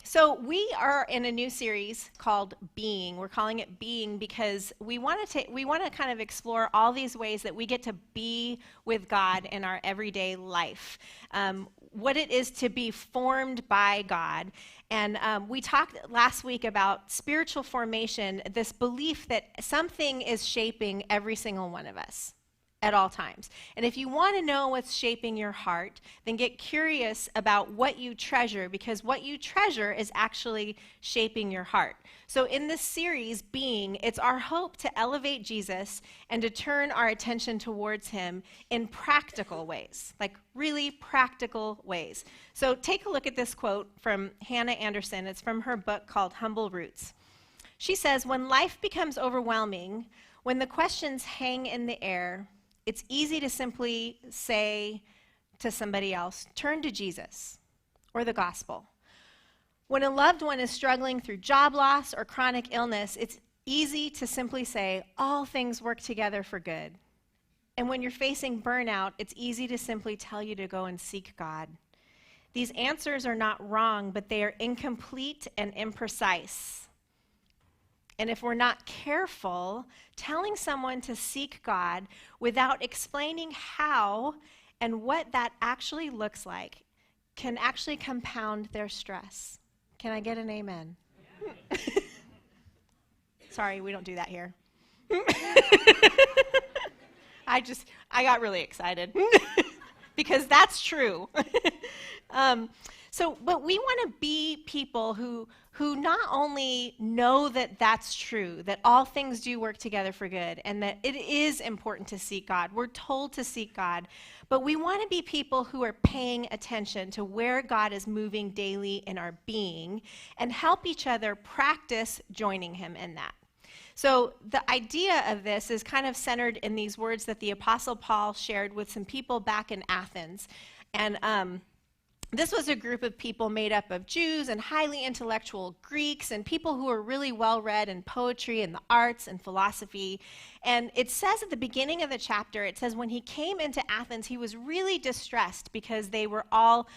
So we are in a new series called Being. We're calling it Being because we want to kind of explore all these ways that we get to be with God in our everyday life. What it is to be formed by God. And we talked last week about spiritual formation, this belief that something is shaping every single one of us at all times. And if you want to know what's shaping your heart, then get curious about what you treasure, because what you treasure is actually shaping your heart. So in this series, Being, it's our hope to elevate Jesus and to turn our attention towards him in practical ways, like really practical ways. So take a look at this quote from Hannah Anderson. It's from her book called Humble Roots. She says, "When life becomes overwhelming, when the questions hang in the air, it's easy to simply say to somebody else, turn to Jesus or the gospel. When a loved one is struggling through job loss or chronic illness, it's easy to simply say, all things work together for good. And when you're facing burnout, it's easy to simply tell you to go and seek God. These answers are not wrong, but they are incomplete and imprecise. And if we're not careful, telling someone to seek God without explaining how and what that actually looks like can actually compound their stress." Can I get an amen? Yeah. Sorry, we don't do that here. I got really excited because that's true. But we want to be people who not only know that that's true, that all things do work together for good, and that it is important to seek God. We're told to seek God, but we want to be people who are paying attention to where God is moving daily in our being and help each other practice joining him in that. So the idea of this is kind of centered in these words that the Apostle Paul shared with some people back in Athens. And this was a group of people made up of Jews and highly intellectual Greeks and people who were really well-read in poetry and the arts and philosophy. And it says at the beginning of the chapter, it says when he came into Athens, he was really distressed because they were all,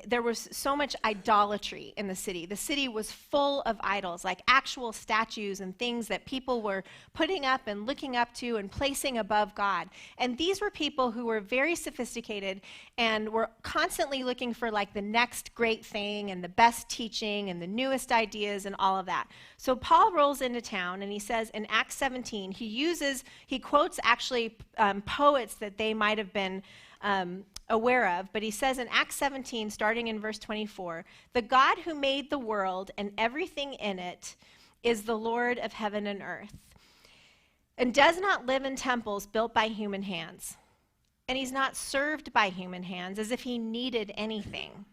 there was so much idolatry in the city. The city was full of idols, like actual statues and things that people were putting up and looking up to and placing above God. And these were people who were very sophisticated and were constantly looking for like the next great thing and the best teaching and the newest ideas and all of that. So Paul rolls into town and he says in Acts 17, he quotes actually poets that they might have been aware of, but he says in Acts 17, starting in verse 24, "The God who made the world and everything in it is the Lord of heaven and earth, and does not live in temples built by human hands. And he's not served by human hands as if he needed anything.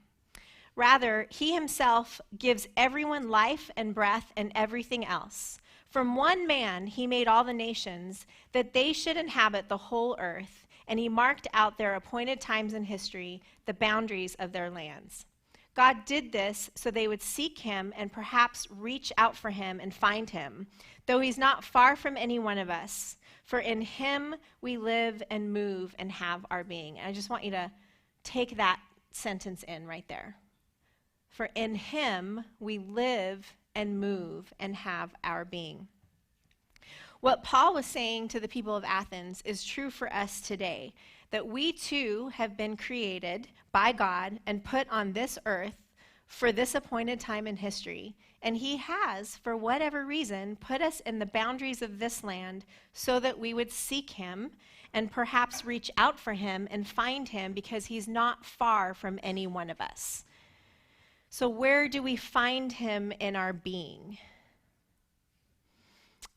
Rather, he himself gives everyone life and breath and everything else. From one man he made all the nations, that they should inhabit the whole earth, and he marked out their appointed times in history, the boundaries of their lands. God did this so they would seek him and perhaps reach out for him and find him, though he's not far from any one of us. For in him we live and move and have our being." And I just want you to take that sentence in right there. For in him we live and move and have our being. What Paul was saying to the people of Athens is true for us today, that we too have been created by God and put on this earth for this appointed time in history. And he has, for whatever reason, put us in the boundaries of this land so that we would seek him and perhaps reach out for him and find him, because he's not far from any one of us. So where do we find him in our being?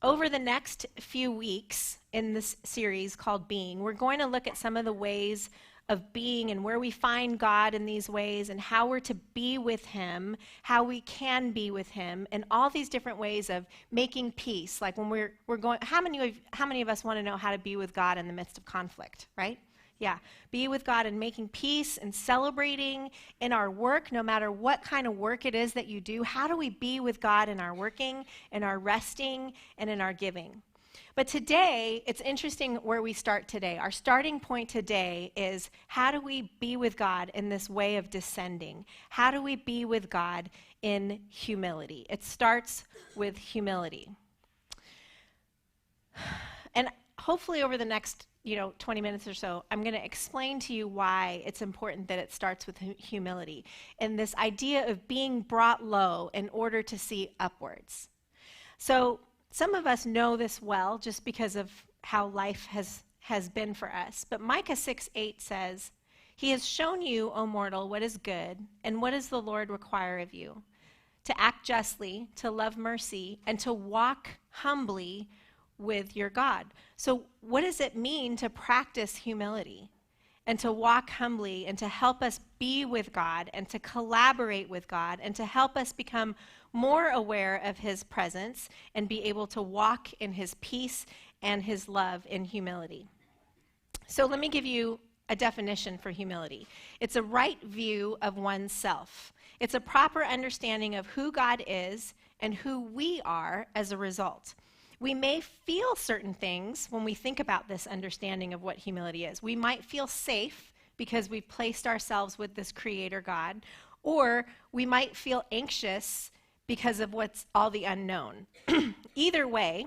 Over the next few weeks in this series called Being, we're going to look at some of the ways of being and where we find God in these ways and how we're to be with him, how we can be with him, and all these different ways of making peace. Like when we're going, how many of us want to know how to be with God in the midst of conflict, right? Yeah, be with God and making peace and celebrating in our work, no matter what kind of work it is that you do. How do we be with God in our working, in our resting, and in our giving? But today, it's interesting where we start today. Our starting point today is, how do we be with God in this way of descending? How do we be with God in humility? It starts with humility. And hopefully over the next 20 minutes or so, I'm going to explain to you why it's important that it starts with humility and this idea of being brought low in order to see upwards. So some of us know this well just because of how life has been for us. But Micah 6:8 says, "He has shown you, O mortal, what is good, and what does the Lord require of you? To act justly, to love mercy, and to walk humbly with your God." So what does it mean to practice humility and to walk humbly and to help us be with God and to collaborate with God and to help us become more aware of his presence and be able to walk in his peace and his love in humility? So let me give you a definition for humility. It's a right view of oneself. It's a proper understanding of who God is and who we are as a result. We may feel certain things when we think about this understanding of what humility is. We might feel safe because we've placed ourselves with this creator God, or we might feel anxious because of what's all the unknown. Either way,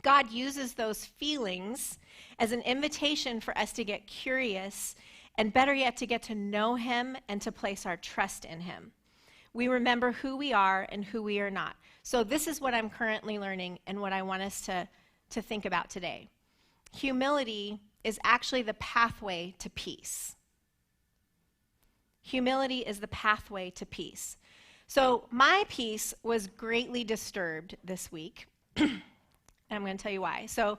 God uses those feelings as an invitation for us to get curious and, better yet, to get to know him and to place our trust in him. We remember who we are and who we are not. So this is what I'm currently learning and what I want us to think about today. Humility is actually the pathway to peace. Humility is the pathway to peace. So my peace was greatly disturbed this week, and I'm going to tell you why. So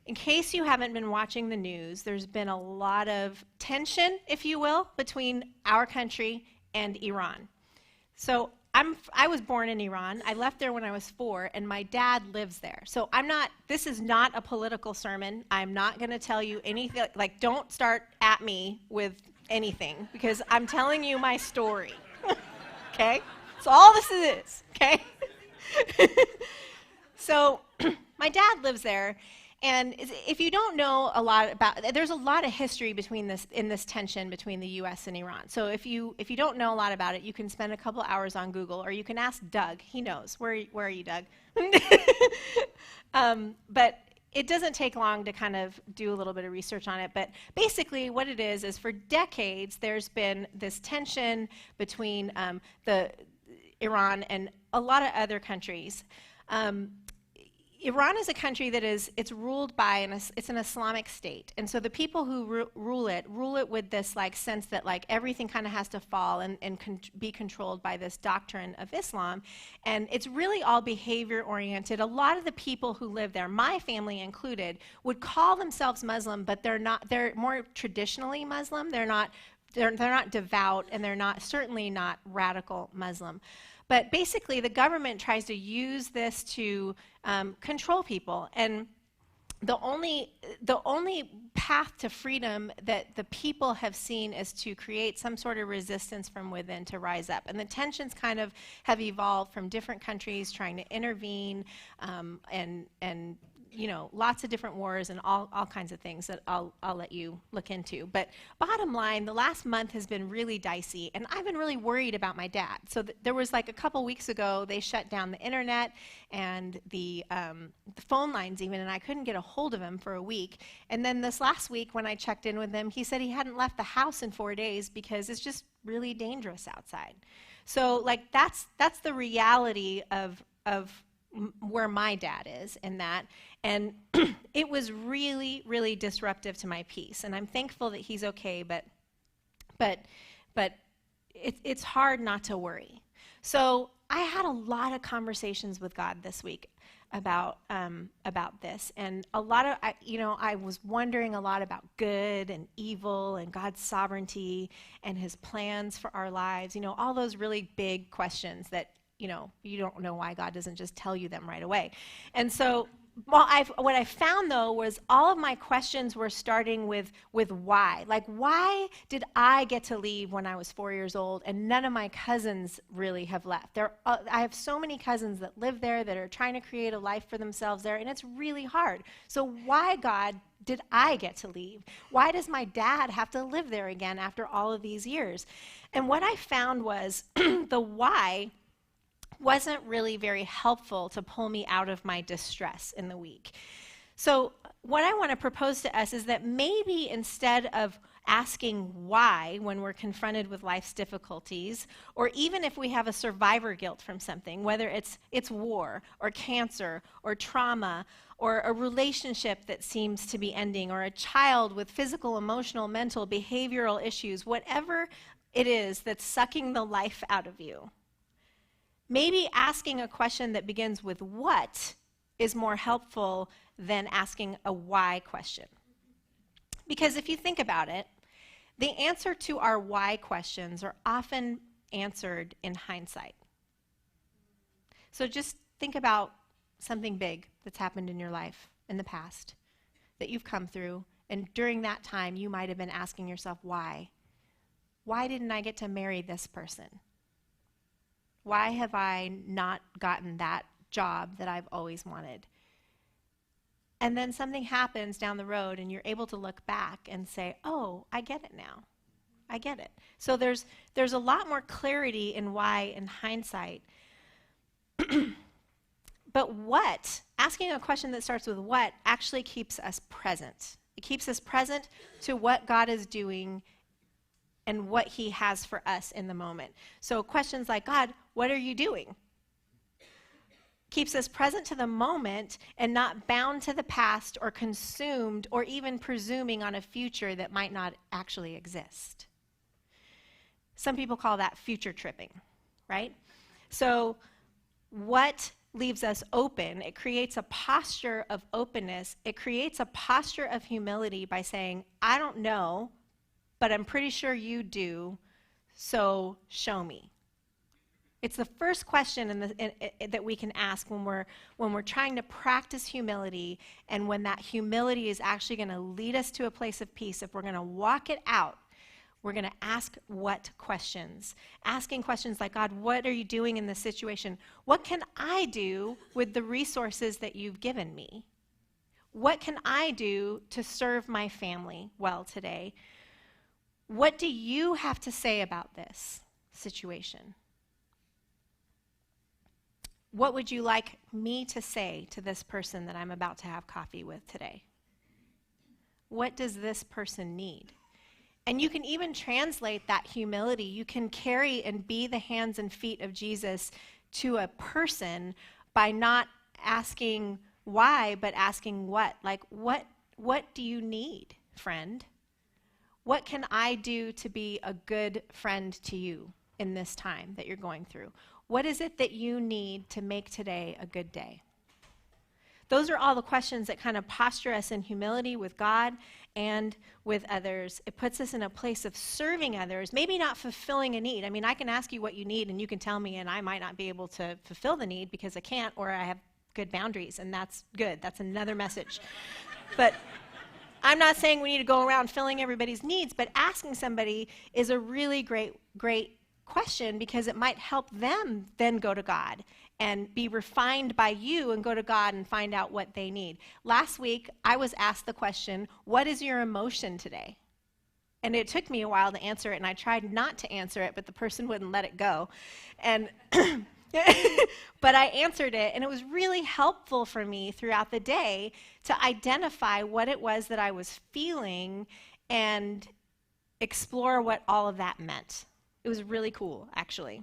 in case you haven't been watching the news, there's been a lot of tension, if you will, between our country and Iran. So I was born in Iran. I left there when I was 4, and my dad lives there. So this is not a political sermon. I'm not going to tell you anything, don't start at me with anything, because I'm telling you my story, okay? So all this is, okay? So my dad lives there, and if you don't know a lot about, there's a lot of history in this tension between the U.S. and Iran. So if you don't know a lot about it, you can spend a couple hours on Google, or you can ask Doug. He knows. Where are you, Doug? But it doesn't take long to kind of do a little bit of research on it. But basically what it is for decades there's been this tension between the Iran and a lot of other countries. Iran is a country that it's ruled by, it's an Islamic state. And so the people who rule it with this sense that everything kind of has to fall and be controlled by this doctrine of Islam. And it's really all behavior oriented. A lot of the people who live there, my family included, would call themselves Muslim, but they're more traditionally Muslim. They're not devout, and they're certainly not radical Muslim. But basically, the government tries to use this to control people. And the only path to freedom that the people have seen is to create some sort of resistance from within to rise up. And the tensions kind of have evolved from different countries trying to intervene and lots of different wars and all kinds of things that I'll let you look into. But bottom line, the last month has been really dicey, and I've been really worried about my dad. So there was a couple weeks ago, they shut down the internet and the phone lines even, and I couldn't get a hold of him for a week. And then this last week when I checked in with him, he said he hadn't left the house in 4 days because it's just really dangerous outside. So that's the reality of where my dad is in that. And it was really, really disruptive to my peace. And I'm thankful that he's okay, but it's hard not to worry. So I had a lot of conversations with God this week about this, and a lot of I was wondering a lot about good and evil and God's sovereignty and his plans for our lives, all those really big questions that you don't know why God doesn't just tell you them right away. And so what I found though was all of my questions were starting with why. Like, why did I get to leave when I was 4 years old and none of my cousins really have left? I have so many cousins that live there that are trying to create a life for themselves there, and it's really hard. So why, God, did I get to leave? Why does my dad have to live there again after all of these years? And what I found was the why wasn't really very helpful to pull me out of my distress in the week. So what I want to propose to us is that maybe instead of asking why when we're confronted with life's difficulties, or even if we have a survivor guilt from something, whether it's war or cancer or trauma or a relationship that seems to be ending, or a child with physical, emotional, mental, behavioral issues, whatever it is that's sucking the life out of you, maybe asking a question that begins with what is more helpful than asking a why question. Because if you think about it, the answer to our why questions are often answered in hindsight. So just think about something big that's happened in your life in the past that you've come through, and during that time you might have been asking yourself, why? Why didn't I get to marry this person? Why have I not gotten that job that I've always wanted? And then something happens down the road and you're able to look back and say, oh, I get it now. I get it. So there's a lot more clarity in why in hindsight. But what, asking a question that starts with what, actually keeps us present. It keeps us present to what God is doing and what he has for us in the moment. So questions like, God, what are you doing? Keeps us present to the moment and not bound to the past or consumed or even presuming on a future that might not actually exist. Some people call that future tripping, right? So what leaves us open? It creates a posture of openness. It creates a posture of humility by saying, I don't know, but I'm pretty sure you do, so show me. It's the first question that we can ask when we're trying to practice humility, and when that humility is actually going to lead us to a place of peace. If we're going to walk it out, we're going to ask what questions. Asking questions like, God, what are you doing in this situation? What can I do with the resources that you've given me? What can I do to serve my family well today? What do you have to say about this situation? What would you like me to say to this person that I'm about to have coffee with today? What does this person need? And you can even translate that humility. You can carry and be the hands and feet of Jesus to a person by not asking why, but asking what. Like, what do you need, friend? What can I do to be a good friend to you in this time that you're going through? What is it that you need to make today a good day? Those are all the questions that kind of posture us in humility with God and with others. It puts us in a place of serving others, maybe not fulfilling a need. I mean, I can ask you what you need and you can tell me, and I might not be able to fulfill the need because I can't, or I have good boundaries, and that's good. That's another message. But I'm not saying we need to go around filling everybody's needs, but asking somebody is a really great question, because it might help them then go to God and be refined by you and go to God and find out what they need. Last week, I was asked the question, what is your emotion today? And it took me a while to answer it, and I tried not to answer it, but the person wouldn't let it go. And but I answered it, and it was really helpful for me throughout the day to identify what it was that I was feeling and explore what all of that meant. It was really cool, actually.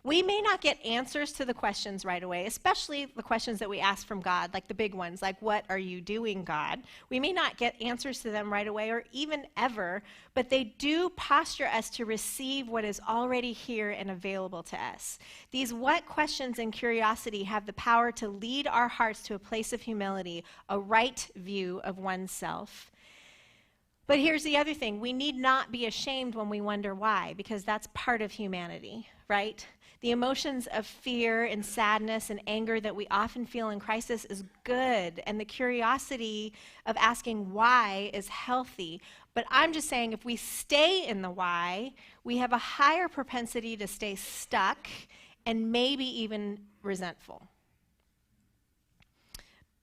We may not get answers to the questions right away, especially the questions that we ask from God, like the big ones, like, what are you doing, God? We may not get answers to them right away or even ever, but they do posture us to receive what is already here and available to us. These what questions and curiosity have the power to lead our hearts to a place of humility, a right view of oneself. But here's the other thing. We need not be ashamed when we wonder why, because that's part of humanity, right? The emotions of fear and sadness and anger that we often feel in crisis is good, and the curiosity of asking why is healthy. But I'm just saying, if we stay in the why, we have a higher propensity to stay stuck and maybe even resentful.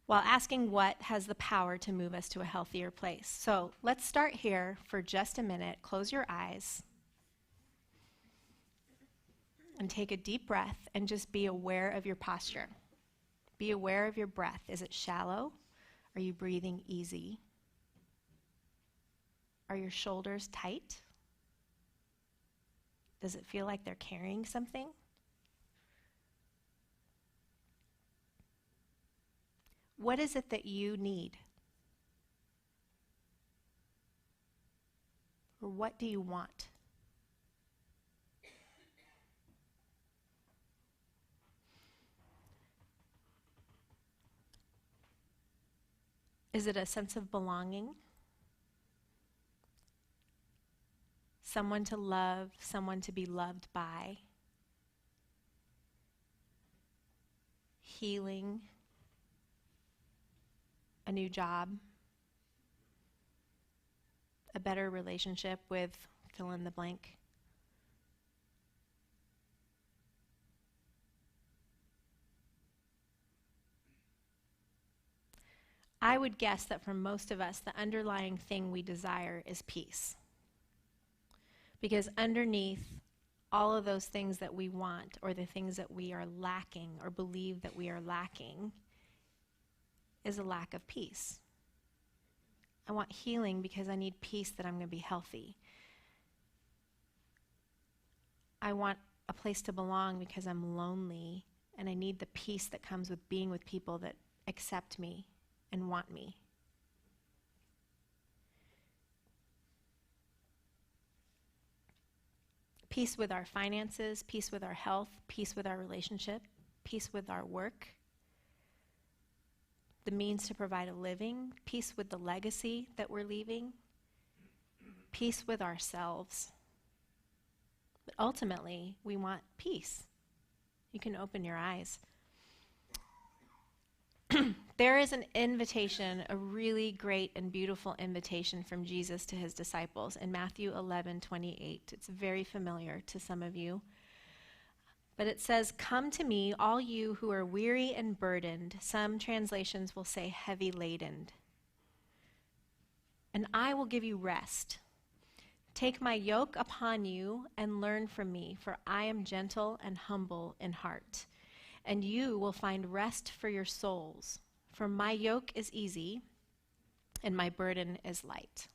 While asking what has the power to move us to a healthier place. So let's start here for just a minute. Close your eyes and take a deep breath and just be aware of your posture. Be aware of your breath. Is it shallow? Are you breathing easy? Are your shoulders tight? Does it feel like they're carrying something? What is it that you need? Or what do you want? Is it a sense of belonging? Someone to love, someone to be loved by? Healing? A new job? A better relationship with fill in the blank? I would guess that for most of us, the underlying thing we desire is peace. Because underneath all of those things that we want, or the things that we are lacking, or believe that we are lacking, is a lack of peace. I want healing because I need peace that I'm going to be healthy. I want a place to belong because I'm lonely, and I need the peace that comes with being with people that accept me and want me. Peace with our finances, peace with our health, peace with our relationship, peace with our work, the means to provide a living, peace with the legacy that we're leaving, peace with ourselves. But ultimately, we want peace. You can open your eyes. There is an invitation, a really great and beautiful invitation from Jesus to his disciples in Matthew 11:28. It's very familiar to some of you. But it says, "Come to me, all you who are weary and burdened." Some translations will say heavy laden. "And I will give you rest. Take my yoke upon you and learn from me, for I am gentle and humble in heart. And you will find rest for your souls. For my yoke is easy and my burden is light."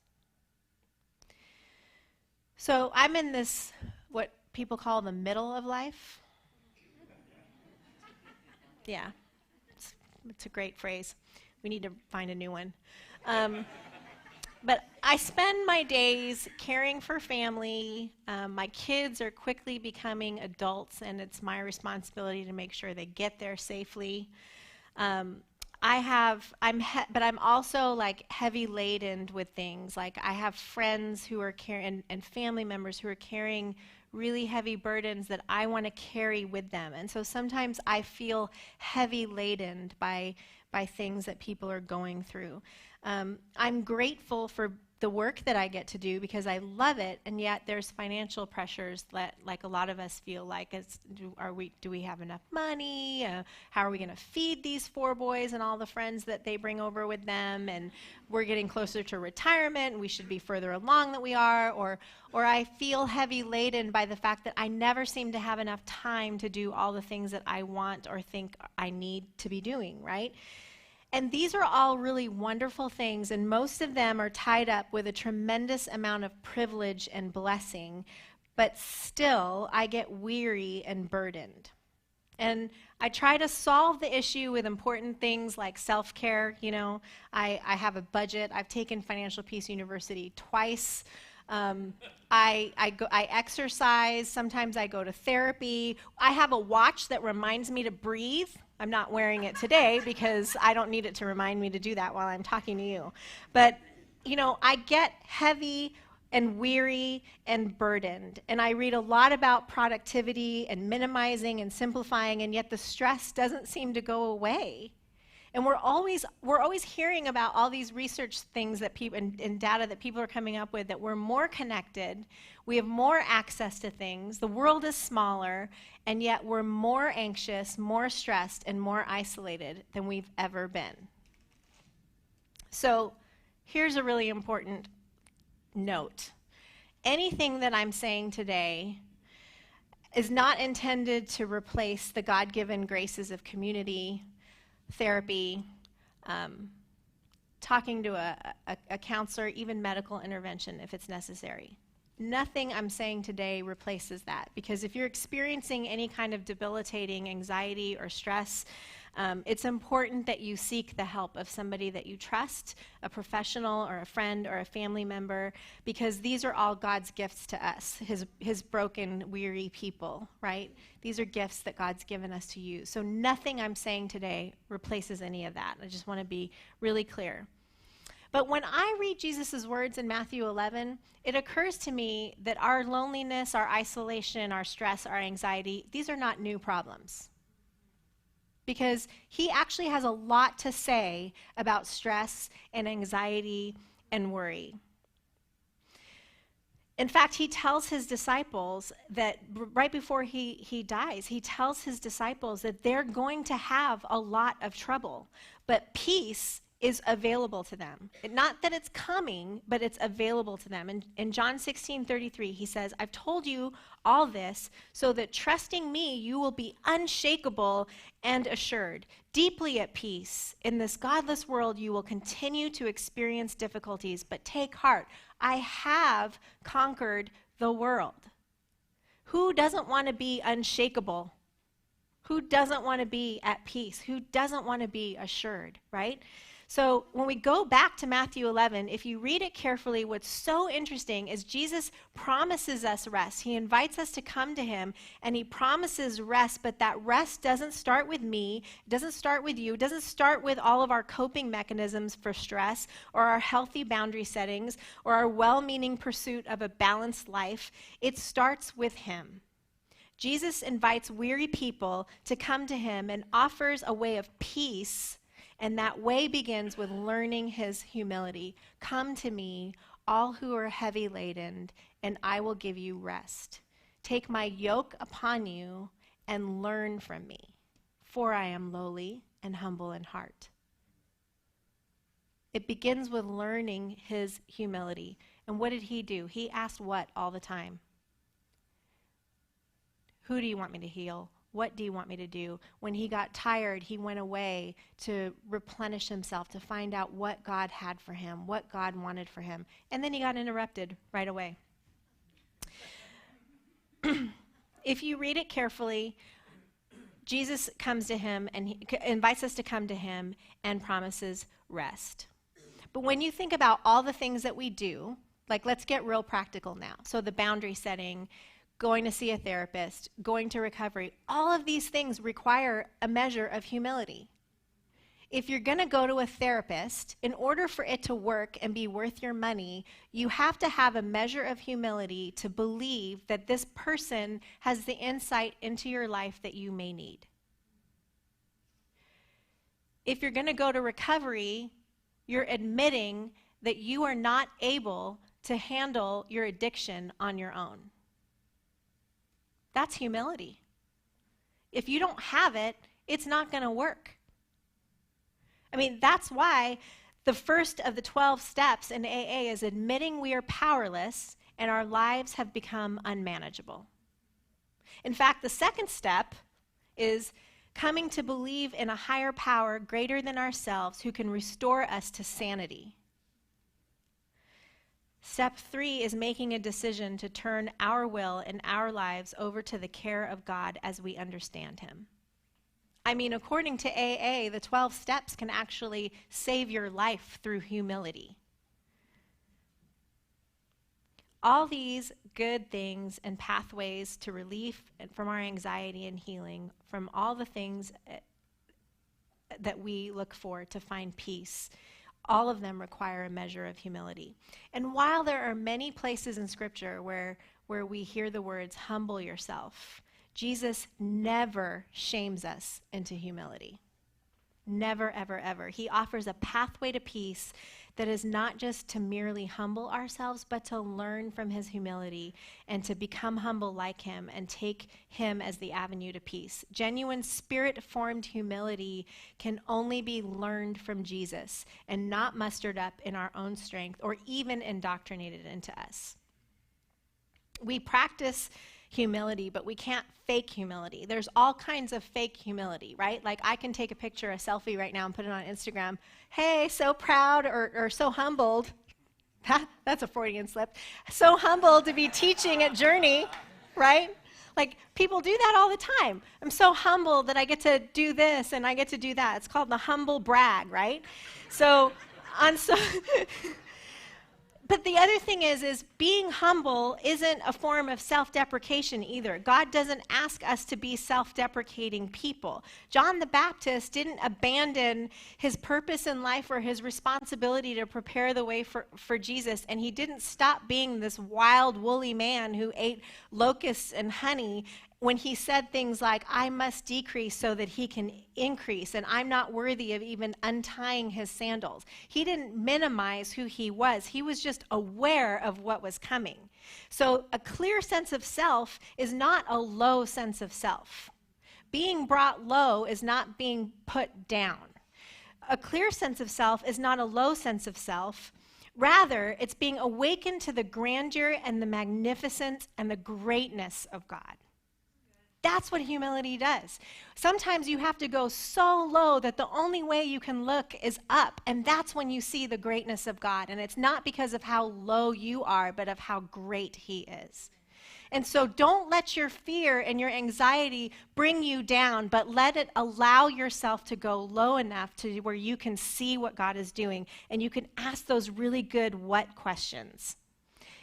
So I'm in this, what people call the middle of life. Yeah, it's a great phrase. We need to find a new one. But I spend my days caring for family. My kids are quickly becoming adults, and it's my responsibility to make sure they get there safely. But I'm also like heavy laden with things. Like I have friends who are carrying, and family members who are carrying really heavy burdens that I want to carry with them. And so sometimes I feel heavy laden by things that people are going through. I'm grateful for the work that I get to do because I love it, and yet there's financial pressures that, like a lot of us feel like, do we have enough money? How are we going to feed these 4 boys and all the friends that they bring over with them? And we're getting closer to retirement, and we should be further along than we are. Or I feel heavy laden by the fact that I never seem to have enough time to do all the things that I want or think I need to be doing, right? And these are all really wonderful things, and most of them are tied up with a tremendous amount of privilege and blessing, but still I get weary and burdened. And I try to solve the issue with important things like self-care. You know, I have a budget. I've taken Financial Peace University twice. I exercise. Sometimes I go to therapy. I have a watch that reminds me to breathe. I'm not wearing it today because I don't need it to remind me to do that while I'm talking to you. But, you know, I get heavy and weary and burdened. And I read a lot about productivity and minimizing and simplifying, and yet the stress doesn't seem to go away. And we're always hearing about all these research things that people and data that people are coming up with, that we're more connected, we have more access to things, the world is smaller, and yet we're more anxious, more stressed, and more isolated than we've ever been. So here's a really important note. Anything that I'm saying today is not intended to replace the God-given graces of community, therapy, talking to a counselor, even medical intervention if it's necessary. Nothing I'm saying today replaces that, because if you're experiencing any kind of debilitating anxiety or stress, it's important that you seek the help of somebody that you trust, a professional or a friend or a family member, because these are all God's gifts to us, his broken, weary people, right? These are gifts that God's given us to use. So nothing I'm saying today replaces any of that. I just want to be really clear. But when I read Jesus' words in Matthew 11, it occurs to me that our loneliness, our isolation, our stress, our anxiety, these are not new problems. Because he actually has a lot to say about stress and anxiety and worry. In fact, he tells his disciples that right before he dies, he tells his disciples that they're going to have a lot of trouble, but peace is available to them. Not that it's coming, but it's available to them. In John 16:33, he says, I've told you all this so that trusting me, you will be unshakable and assured. Deeply at peace. In this godless world, you will continue to experience difficulties, but take heart. I have conquered the world. Who doesn't want to be unshakable? Who doesn't want to be at peace? Who doesn't want to be assured, right? So when we go back to Matthew 11, if you read it carefully, what's so interesting is Jesus promises us rest. He invites us to come to him, and he promises rest, but that rest doesn't start with me, it doesn't start with you, it doesn't start with all of our coping mechanisms for stress, or our healthy boundary settings, or our well-meaning pursuit of a balanced life. It starts with him. Jesus invites weary people to come to him and offers a way of peace. And that way begins with learning his humility. Come to me, all who are heavy laden, and I will give you rest. Take my yoke upon you and learn from me, for I am lowly and humble in heart. It begins with learning his humility. And what did he do? He asked what all the time? Who do you want me to heal? What do you want me to do? When he got tired, he went away to replenish himself, to find out what God had for him, what God wanted for him. And then he got interrupted right away. If you read it carefully, Jesus comes to him and he invites us to come to him and promises rest. But when you think about all the things that we do, like let's get real practical now. So the boundary setting, going to see a therapist, going to recovery, all of these things require a measure of humility. If you're going to go to a therapist, in order for it to work and be worth your money, you have to have a measure of humility to believe that this person has the insight into your life that you may need. If you're going to go to recovery, you're admitting that you are not able to handle your addiction on your own. That's humility. If you don't have it, it's not going to work. I mean, that's why the first of the 12 steps in AA is admitting we are powerless and our lives have become unmanageable. In fact, the second step is coming to believe in a higher power greater than ourselves who can restore us to sanity. Step 3 is making a decision to turn our will and our lives over to the care of God as we understand him. I mean, according to AA, the 12 steps can actually save your life through humility. All these good things and pathways to relief from our anxiety and healing, from all the things that we look for to find peace, all of them require a measure of humility. And while there are many places in Scripture where we hear the words, humble yourself, Jesus never shames us into humility. Never, ever, ever. He offers a pathway to peace that is not just to merely humble ourselves, but to learn from his humility and to become humble like him and take him as the avenue to peace. Genuine spirit-formed humility can only be learned from Jesus and not mustered up in our own strength or even indoctrinated into us. We practice humility, but we can't fake humility. There's all kinds of fake humility, right? Like I can take a picture, a selfie right now and put it on Instagram. Hey, so proud or so humbled. That's a Freudian slip. So humbled to be teaching at Journey, right? Like people do that all the time. I'm so humbled that I get to do this and I get to do that. It's called the humble brag, right? But the other thing is being humble isn't a form of self-deprecation either. God doesn't ask us to be self-deprecating people. John the Baptist didn't abandon his purpose in life or his responsibility to prepare the way for Jesus, and he didn't stop being this wild, woolly man who ate locusts and honey when he said things like, I must decrease so that he can increase, and I'm not worthy of even untying his sandals. He didn't minimize who he was. He was just aware of what was coming. So a clear sense of self is not a low sense of self. Being brought low is not being put down. A clear sense of self is not a low sense of self. Rather, it's being awakened to the grandeur and the magnificence and the greatness of God. That's what humility does. Sometimes you have to go so low that the only way you can look is up, and that's when you see the greatness of God. And it's not because of how low you are, but of how great he is. And so don't let your fear and your anxiety bring you down, but let it allow yourself to go low enough to where you can see what God is doing, and you can ask those really good what questions.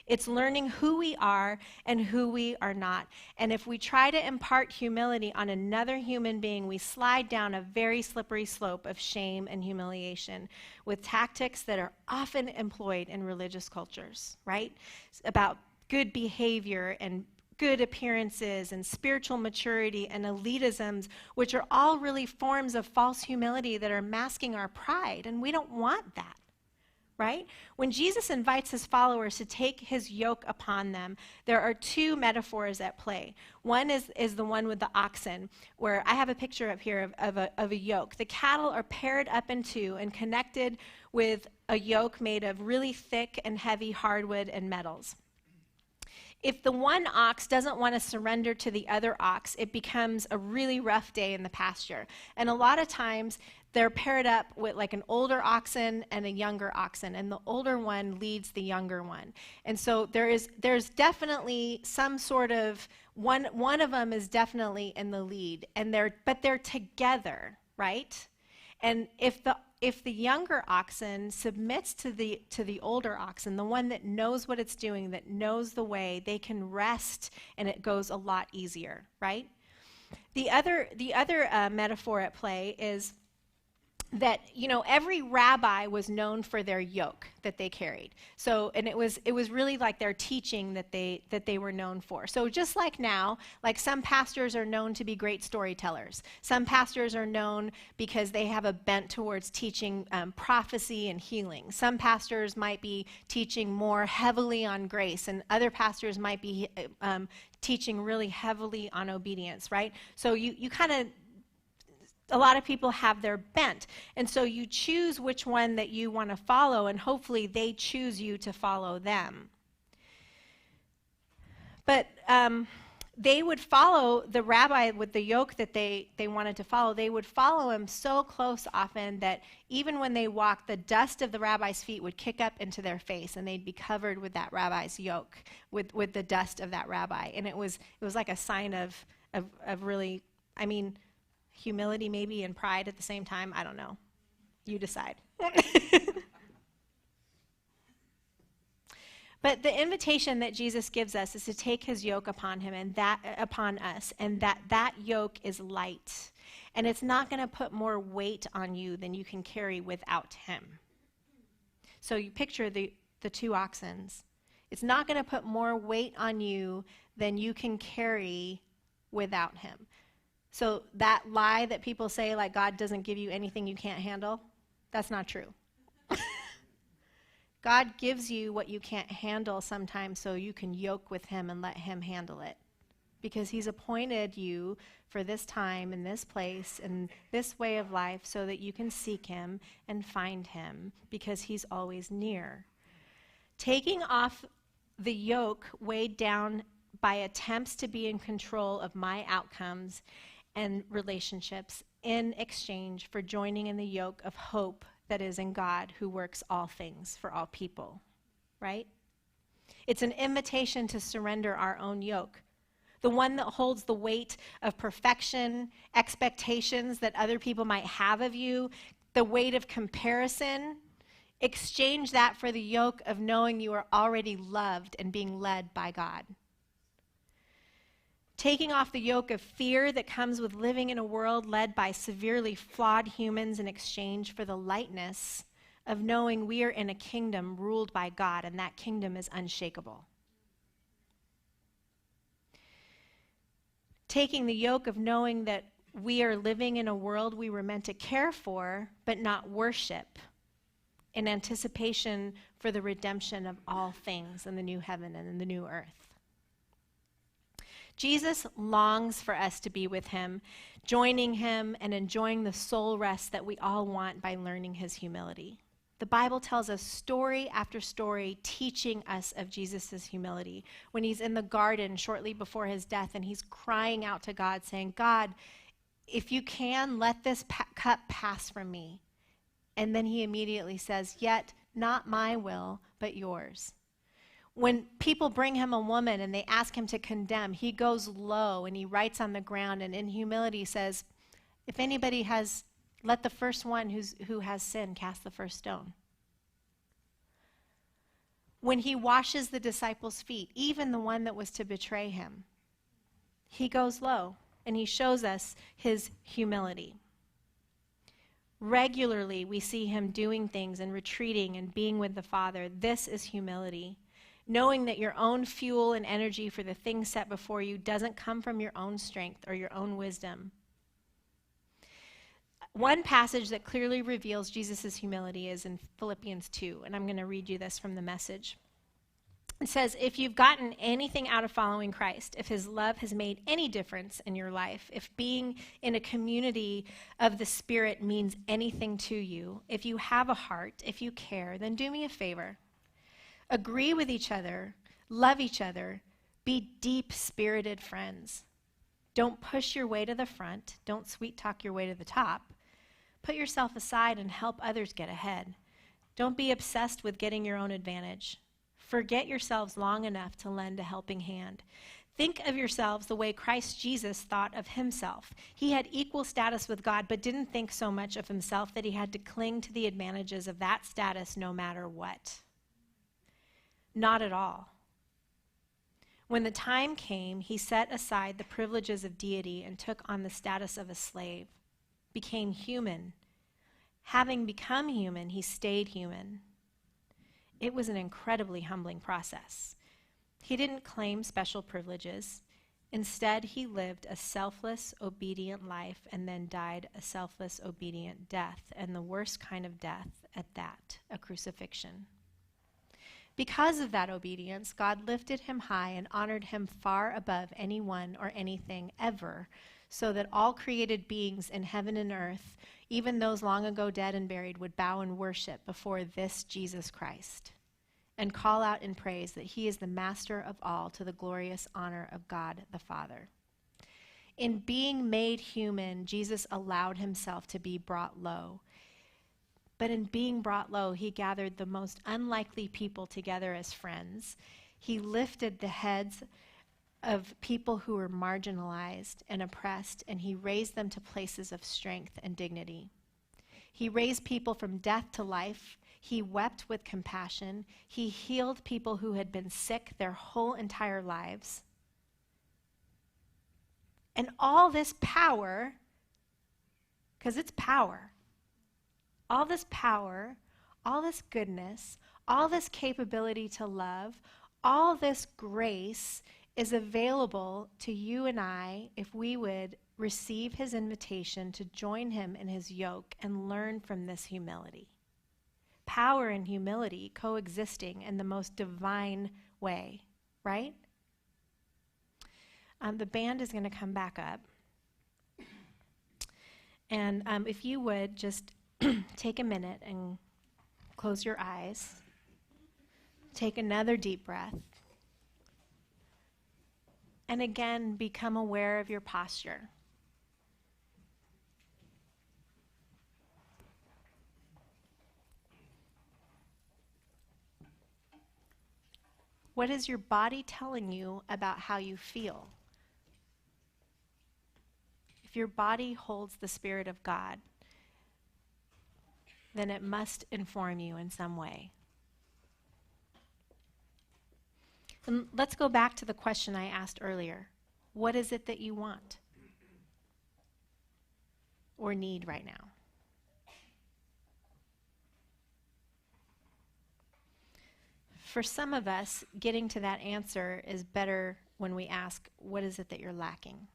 It's learning who we are and who we are not. And if we try to impart humility on another human being, we slide down a very slippery slope of shame and humiliation with tactics that are often employed in religious cultures, right? It's about good behavior and good appearances and spiritual maturity and elitisms, which are all really forms of false humility that are masking our pride, and we don't want that. Right? When Jesus invites his followers to take his yoke upon them, there are two metaphors at play. One is the one with the oxen, where I have a picture up here of a yoke. The cattle are paired up in two and connected with a yoke made of really thick and heavy hardwood and metals. If the one ox doesn't want to surrender to the other ox, it becomes a really rough day in the pasture. And a lot of times, they're paired up with like an older oxen and a younger oxen, and the older one leads the younger one. And so there's definitely some sort of one of them is definitely in the lead, and they're together, right? And if the younger oxen submits to the older oxen, the one that knows what it's doing, that knows the way, they can rest, and it goes a lot easier, right? The other metaphor at play is that, you know, every rabbi was known for their yoke that they carried. So, and it was really like their teaching that they were known for. So just like now, like some pastors are known to be great storytellers. Some pastors are known because they have a bent towards teaching prophecy and healing. Some pastors might be teaching more heavily on grace, and other pastors might be teaching really heavily on obedience, right? So you kind of, a lot of people have their bent, and so you choose which one that you want to follow, and hopefully they choose you to follow them. But they would follow the rabbi with the yoke that they wanted to follow. They would follow him so close often that even when they walked, the dust of the rabbi's feet would kick up into their face, and they'd be covered with that rabbi's yoke, with the dust of that rabbi. And it was like a sign of really, I mean, humility maybe and pride at the same time. I don't know. You decide. But the invitation that Jesus gives us is to take his yoke upon him and that upon us, and that yoke is light. And it's not going to put more weight on you than you can carry without him. So you picture the two oxen. It's not going to put more weight on you than you can carry without him. So that lie that people say, like, God doesn't give you anything you can't handle, that's not true. God gives you what you can't handle sometimes so you can yoke with him and let him handle it. Because he's appointed you for this time and this place and this way of life so that you can seek him and find him because he's always near. Taking off the yoke weighed down by attempts to be in control of my outcomes and relationships in exchange for joining in the yoke of hope that is in God who works all things for all people, right? It's an invitation to surrender our own yoke, the one that holds the weight of perfection, expectations that other people might have of you, the weight of comparison. Exchange that for the yoke of knowing you are already loved and being led by God. Taking off the yoke of fear that comes with living in a world led by severely flawed humans in exchange for the lightness of knowing we are in a kingdom ruled by God, and that kingdom is unshakable. Taking the yoke of knowing that we are living in a world we were meant to care for, but not worship, in anticipation for the redemption of all things in the new heaven and in the new earth. Jesus longs for us to be with him, joining him and enjoying the soul rest that we all want by learning his humility. The Bible tells us story after story teaching us of Jesus' humility. When he's in the garden shortly before his death and he's crying out to God saying, God, if you can, let this cup pass from me. And then he immediately says, yet not my will, but yours. When people bring him a woman and they ask him to condemn, he goes low and he writes on the ground and in humility says, if anybody has, let the first one who has sinned cast the first stone. When he washes the disciples' feet, even the one that was to betray him, he goes low and he shows us his humility. Regularly, we see him doing things and retreating and being with the Father. This is humility. Knowing that your own fuel and energy for the things set before you doesn't come from your own strength or your own wisdom. One passage that clearly reveals Jesus' humility is in Philippians 2, and I'm going to read you this from the Message. It says, if you've gotten anything out of following Christ, if his love has made any difference in your life, if being in a community of the Spirit means anything to you, if you have a heart, if you care, then do me a favor. Agree with each other, love each other, be deep-spirited friends. Don't push your way to the front. Don't sweet-talk your way to the top. Put yourself aside and help others get ahead. Don't be obsessed with getting your own advantage. Forget yourselves long enough to lend a helping hand. Think of yourselves the way Christ Jesus thought of himself. He had equal status with God, but didn't think so much of himself that he had to cling to the advantages of that status no matter what. Not at all. When the time came, he set aside the privileges of deity and took on the status of a slave, became human. Having become human, he stayed human. It was an incredibly humbling process. He didn't claim special privileges. Instead, he lived a selfless, obedient life and then died a selfless, obedient death, and the worst kind of death at that, a crucifixion. Because of that obedience, God lifted him high and honored him far above anyone or anything ever, so that all created beings in heaven and earth, even those long ago dead and buried, would bow and worship before this Jesus Christ and call out in praise that he is the master of all to the glorious honor of God the Father. In being made human, Jesus allowed himself to be brought low. But in being brought low, he gathered the most unlikely people together as friends. He lifted the heads of people who were marginalized and oppressed, and he raised them to places of strength and dignity. He raised people from death to life. He wept with compassion. He healed people who had been sick their whole entire lives. And all this power, because it's power, all this power, all this goodness, all this capability to love, all this grace is available to you and I if we would receive his invitation to join him in his yoke and learn from this humility. Power and humility coexisting in the most divine way, right? The band is going to come back up. And if you would just take a minute and close your eyes. Take another deep breath. And again, become aware of your posture. What is your body telling you about how you feel? If your body holds the Spirit of God, then it must inform you in some way. And let's go back to the question I asked earlier. What is it that you want or need right now? For some of us, getting to that answer is better when we ask, what is it that you're lacking?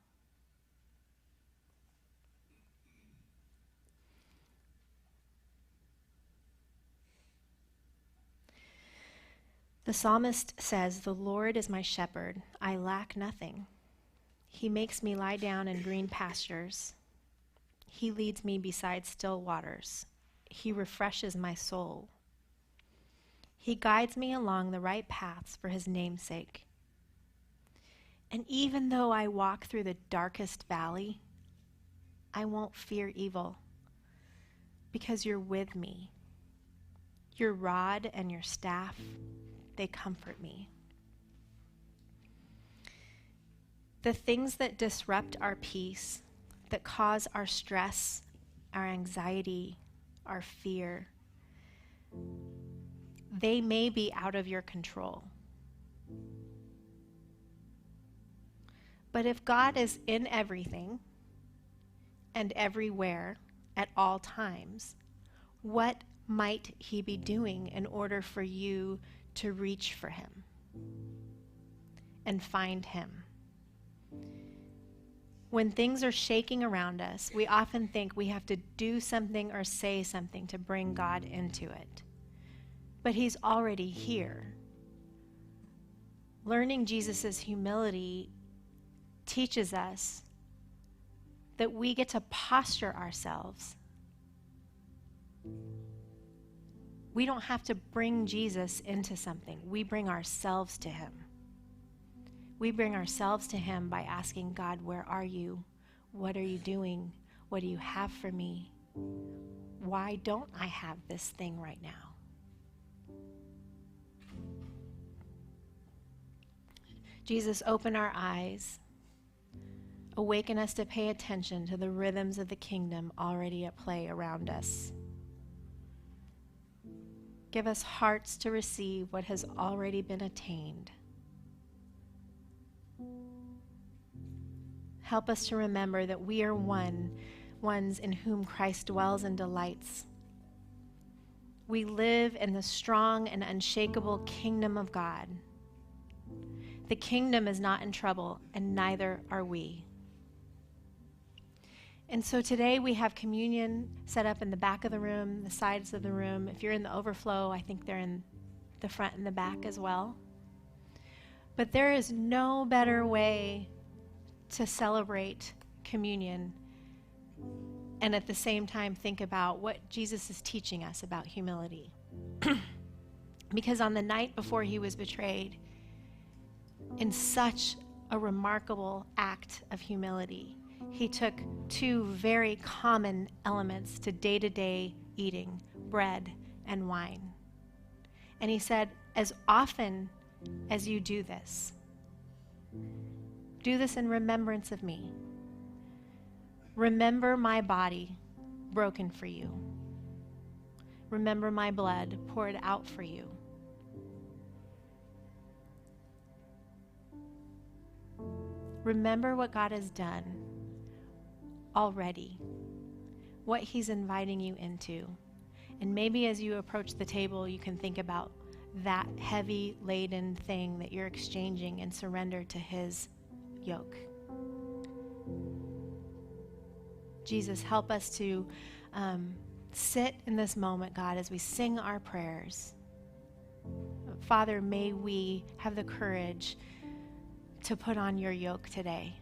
The psalmist says, "The Lord is my shepherd, I lack nothing. He makes me lie down in green pastures. He leads me beside still waters. He refreshes my soul. He guides me along the right paths for his name's sake. And even though I walk through the darkest valley, I won't fear evil, because you're with me. Your rod and your staff, they comfort me." The things that disrupt our peace, that cause our stress, our anxiety, our fear, they may be out of your control. But if God is in everything and everywhere at all times, what might he be doing in order for you to reach for him and find him? When things are shaking around us, we often think we have to do something or say something to bring God into it. But he's already here. Learning Jesus' humility teaches us that we get to posture ourselves. We don't have to bring Jesus into something. We bring ourselves to him. We bring ourselves to him by asking God, where are you? What are you doing? What do you have for me? Why don't I have this thing right now? Jesus, open our eyes. Awaken us to pay attention to the rhythms of the kingdom already at play around us. Give us hearts to receive what has already been attained. Help us to remember that we are ones in whom Christ dwells and delights. We live in the strong and unshakable kingdom of God. The kingdom is not in trouble, and neither are we. And so today we have communion set up in the back of the room, the sides of the room. If you're in the overflow, I think they're in the front and the back as well. But there is no better way to celebrate communion and at the same time think about what Jesus is teaching us about humility. Because on the night before he was betrayed, in such a remarkable act of humility, he took two very common elements to day-to-day eating, bread and wine. And he said, as often as you do this in remembrance of me. Remember my body broken for you. Remember my blood poured out for you. Remember what God has done already, what he's inviting you into, And maybe as you approach the table, you can think about that heavy laden thing that you're exchanging and surrender to his yoke. Jesus, help us to sit in this moment, God, as we sing our prayers. Father, may we have the courage to put on your yoke today.